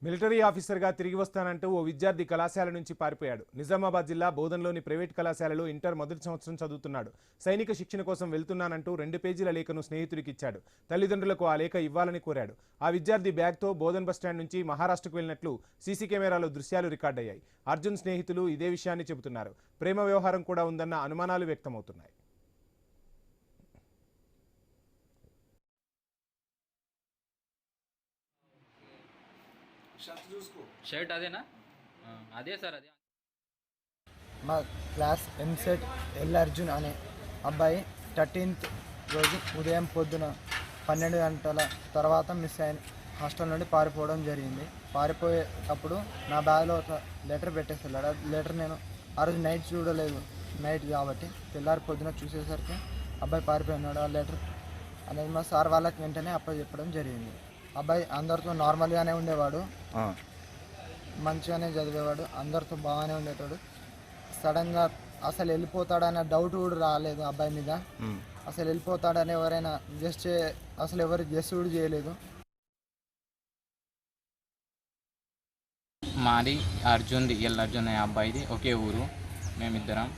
Military ఆఫీసర్గా తిరిగి వస్తానంటూ ఓ విద్యార్థి కళాశాల నుంచి పారిపోయాడు. నిజామాబాద్ జిల్లా బోధన్లోని ప్రైవేట్ కళాశాలలో ఇంటర్ మొదటి సంవత్సరం చదువుతున్నాడు. సైనిక శిక్షణ కోసం వెళ్తున్నానంటూ 2 పేజీల లేఖను స్నేహితుడికి ఇచ్చాడు. తల్లిదండ్రులకు ఆ లేఖ ఇవ్వాలని కోరాడు. ఆ విద్యార్థి బ్యాగ్తో బోధన్ బస్టాండ్ నుంచి మహారాష్ట్రకు వెళ్లినట్లు సీసీ కెమెరాలో దృశ్యాలు రికార్డయ్యాయి. అర్జున్ స్నేహితులు ఇదే విషయాన్ని చెబుతున్నారు. ప్రేమ వ్యవహారం కూడా ఉందన్న అనుమానాలు వ్యక్తమవుతున్నాయి. షర్ట్ అదేనా? అదే సార్, అదే. మా క్లాస్ ఎంసెట్ ఎల్ అర్జున్ అనే అబ్బాయి 13th రోజు ఉదయం పొద్దున 12 గంటల తర్వాత మిస్ అయిన హాస్టల్ నుండి పారిపోవడం జరిగింది. పారిపోయేటప్పుడు నా బ్యాగ్లో ఒక లెటర్ పెట్టేసి వెళ్ళాడు. ఆ లెటర్ నేను ఆ రోజు నైట్ చూడలేదు, నైట్ కాబట్టి తెల్లారి పొద్దున చూసేసరికి అబ్బాయి పారిపోయినాడు. ఆ లెటర్ అనేది మా సార్ వాళ్ళకి వెంటనే అబ్బాయి చెప్పడం జరిగింది. అబ్బాయి అందరితో నార్మల్గానే ఉండేవాడు, మంచిగానే చదివేవాడు, అందరితో బాగానే ఉండేవాడు. సడన్గా అసలు వెళ్ళిపోతాడనే డౌట్ కూడా రాలేదు అబ్బాయి మీద. అసలు వెళ్ళిపోతాడని ఎవరైనా అసలు ఎవరు గెస్ కూడా చేయలేదు. మాది అర్జున్ది, ఎల్ అర్జున్ అనే అబ్బాయిది ఒకే ఊరు, మేమిద్దరం.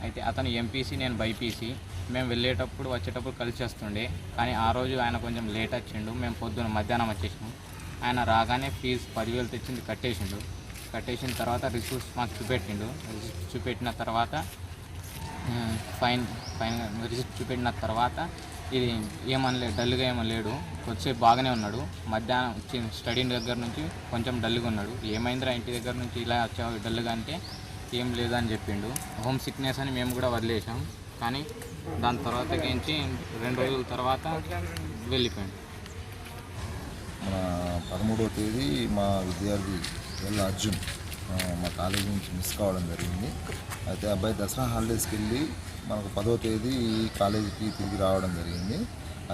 అయితే అతను ఎంపీసీ, నేను బైపీసీ. మేము వెళ్ళేటప్పుడు వచ్చేటప్పుడు కలిసి వస్తుండే, కానీ ఆ రోజు ఆయన కొంచెం లేట్ వచ్చిండు. మేము పొద్దున మధ్యాహ్నం వచ్చేసినాం. ఆయన రాగానే ఫీజు 10,000 తెచ్చింది కట్టేసిన తర్వాత రిసీప్ట్స్ మాకు చూపెట్టిండు. రిసిప్ట్ చూపెట్టిన తర్వాత ఫైన్ రిసిప్ట్ చూపెట్టిన తర్వాత ఇది ఏమనలేదు, డల్గా ఏమనలేడు. కొద్దిసేపు బాగానే ఉన్నాడు. మధ్యాహ్నం స్టడీ దగ్గర నుంచి కొంచెం డల్గా ఉన్నాడు. ఏమైందిరా ఇంటి దగ్గర నుంచి ఇలా వచ్చావు డల్గా అంటే ఏం లేదని చెప్పిండు. హోమ్ సిక్నెస్ అని మేము కూడా వదిలేసాం. కానీ దాని తర్వాత నుంచి 2 రోజుల తర్వాత వెళ్ళిపోయాడు. మన 13వ తేదీ మా విద్యార్థి ఎల్ అర్జున్ మా కాలేజీ నుంచి మిస్ కావడం జరిగింది. అయితే అబ్బాయి దసరా హాలిడేస్కి వెళ్ళి మనకు 10వ తేదీ కాలేజీకి తిరిగి రావడం జరిగింది.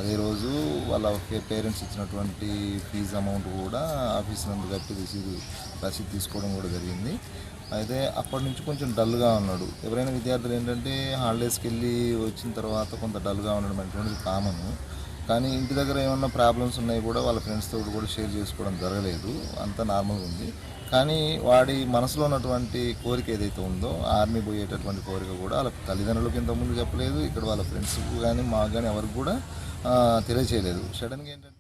అదే రోజు వాళ్ళ పేరెంట్స్ ఇచ్చినటువంటి ఫీజు అమౌంట్ కూడా ఆఫీస్ నుండి కట్టి రసీదు తీసుకోవడం కూడా జరిగింది. అయితే అప్పటి నుంచి కొంచెం డల్గా ఉన్నాడు. ఎవరైనా విద్యార్థులు ఏంటంటే హాలిడేస్కి వెళ్ళి వచ్చిన తర్వాత కొంత డల్గా ఉండడం అనేటువంటిది కామను. కానీ ఇంటి దగ్గర ఏమన్నా ప్రాబ్లమ్స్ ఉన్నాయి కూడా వాళ్ళ ఫ్రెండ్స్తో కూడా షేర్ చేసుకోవడం జరగలేదు, అంతా నార్మల్గా ఉంది. కానీ వాడి మనసులో ఉన్నటువంటి కోరిక ఏదైతే ఉందో, ఆర్మీ పోయేటటువంటి కోరిక కూడా వాళ్ళ తల్లిదండ్రులకు ఇంతకుముందు చెప్పలేదు, ఇక్కడ వాళ్ళ ఫ్రెండ్స్కి కానీ మాకు కానీ ఎవరికి కూడా తెలియచేయలేదు. సడన్గా ఏంటంటే